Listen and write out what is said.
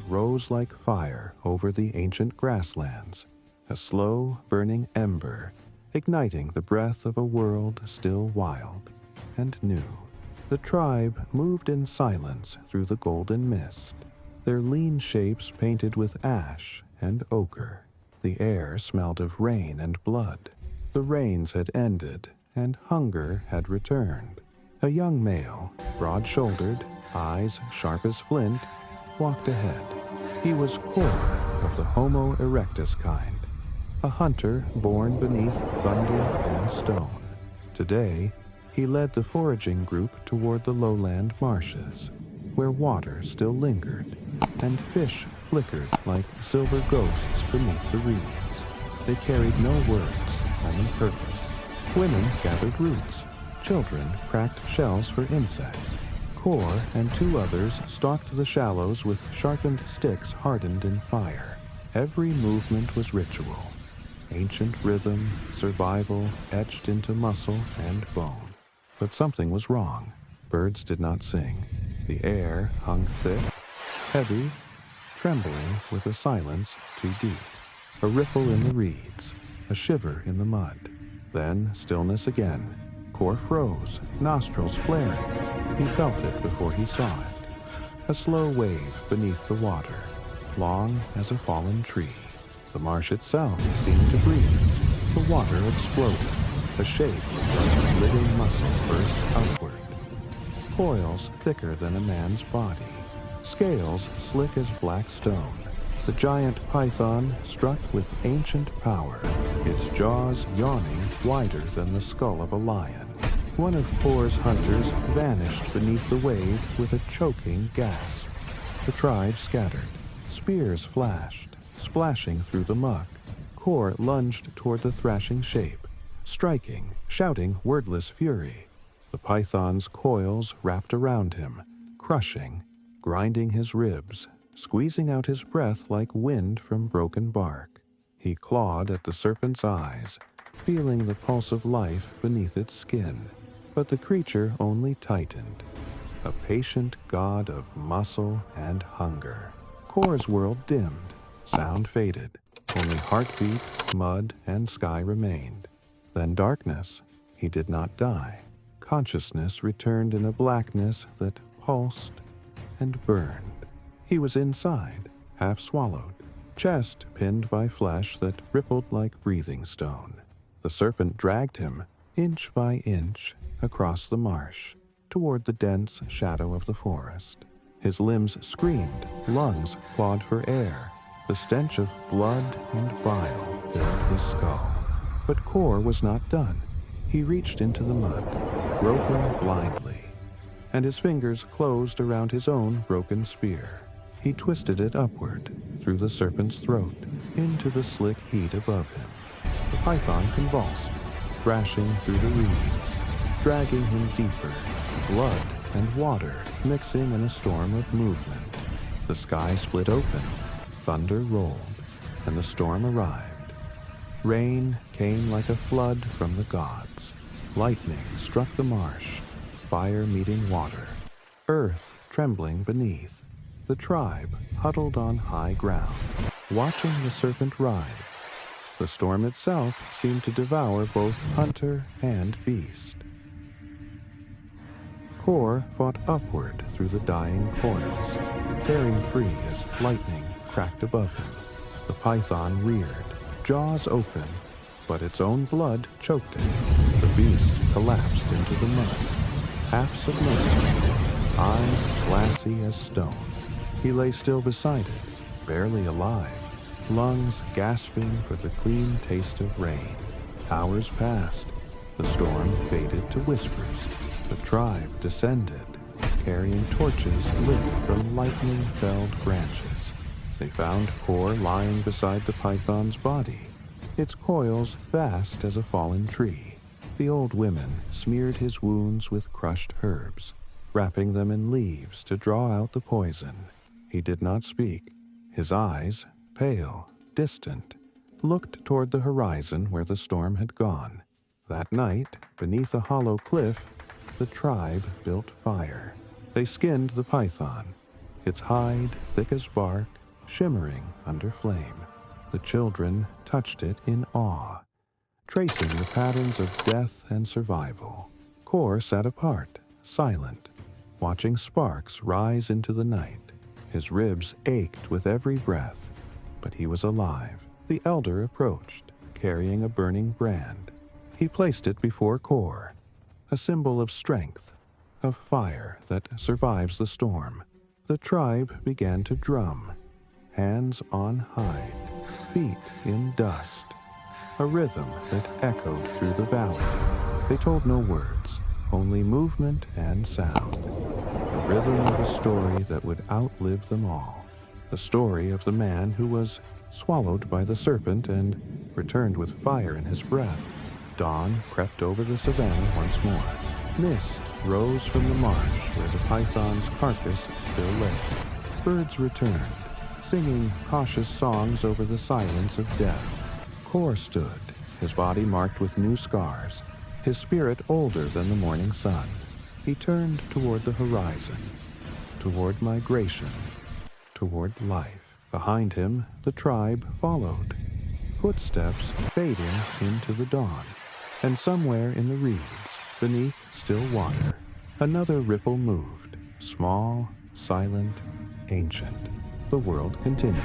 rose like fire over the ancient grasslands, a slow, burning ember, igniting the breath of a world still wild and new. The tribe moved in silence through the golden mist, their lean shapes painted with ash and ochre. The air smelled of rain and blood. The rains had ended, and hunger had returned. A young male, broad-shouldered, eyes sharp as flint, walked ahead. He was Korr of the Homo erectus kind, a hunter born beneath thunder and stone. Today, he led the foraging group toward the lowland marshes, where water still lingered, and fish flickered like silver ghosts beneath the reeds. They carried no words, only purpose. Women gathered roots. Children cracked shells for insects. Korr and two others stalked the shallows with sharpened sticks hardened in fire. Every movement was ritual. Ancient rhythm, survival etched into muscle and bone. But something was wrong. Birds did not sing. The air hung thick, heavy, trembling with a silence too deep. A ripple in the reeds, a shiver in the mud. Then stillness again. Korr froze, nostrils flaring. He felt it before he saw it. A slow wave beneath the water, long as a fallen tree. The marsh itself seemed to breathe. The water exploded. A shape like living muscle burst outward. Coils thicker than a man's body. Scales slick as black stone. The giant python struck with ancient power, its jaws yawning wider than the skull of a lion. One of Korr's hunters vanished beneath the wave with a choking gasp. The tribe scattered. Spears flashed, splashing through the muck. Korr lunged toward the thrashing shape, striking, shouting wordless fury. The python's coils wrapped around him, crushing, grinding his ribs, squeezing out his breath like wind from broken bark. He clawed at the serpent's eyes, feeling the pulse of life beneath its skin. But the creature only tightened, a patient god of muscle and hunger. Korr's world dimmed, sound faded. Only heartbeat, mud, and sky remained. Then darkness. He did not die. Consciousness returned in a blackness that pulsed and burned. He was inside, half swallowed, chest pinned by flesh that rippled like breathing stone. The serpent dragged him, inch by inch, across the marsh, toward the dense shadow of the forest. His limbs screamed, lungs clawed for air. The stench of blood and bile filled his skull. But Korr was not done. He reached into the mud, groping blindly, and his fingers closed around his own broken spear. He twisted it upward, through the serpent's throat, into the slick heat above him. The python convulsed, thrashing through the reeds, dragging him deeper, blood and water mixing in a storm of movement. The sky split open, thunder rolled, and the storm arrived. Rain came like a flood from the gods. Lightning struck the marsh, fire meeting water, earth trembling beneath. The tribe huddled on high ground, watching the serpent ride. The storm itself seemed to devour both hunter and beast. Korr fought upward through the dying coils, tearing free as lightning cracked above him. The python reared, jaws open, but its own blood choked it. The beast collapsed into the mud, half submerged, eyes glassy as stone. He lay still beside it, barely alive, lungs gasping for the clean taste of rain. Hours passed. The storm faded to whispers. The tribe descended, carrying torches lit from lightning-felled branches. They found Korr lying beside the python's body, its coils vast as a fallen tree. The old women smeared his wounds with crushed herbs, wrapping them in leaves to draw out the poison. He did not speak. His eyes, pale, distant, looked toward the horizon where the storm had gone. That night, beneath a hollow cliff, the tribe built fire. They skinned the python, its hide thick as bark, shimmering under flame. The children touched it in awe, tracing the patterns of death and survival. Korr sat apart, silent, watching sparks rise into the night. His ribs ached with every breath, but he was alive. The elder approached, carrying a burning brand. He placed it before Korr, a symbol of strength, of fire that survives the storm. The tribe began to drum, hands on hide, feet in dust, a rhythm that echoed through the valley. They told no words, only movement and sound. The rhythm of a story that would outlive them all. The story of the man who was swallowed by the serpent and returned with fire in his breath. Dawn crept over the savanna once more. Mist rose from the marsh where the python's carcass still lay. Birds returned, singing cautious songs over the silence of death. Korr stood, his body marked with new scars, his spirit older than the morning sun. He turned toward the horizon, toward migration, toward life. Behind him, the tribe followed, footsteps fading into the dawn. And somewhere in the reeds, beneath still water, another ripple moved, small, silent, ancient. The world continued.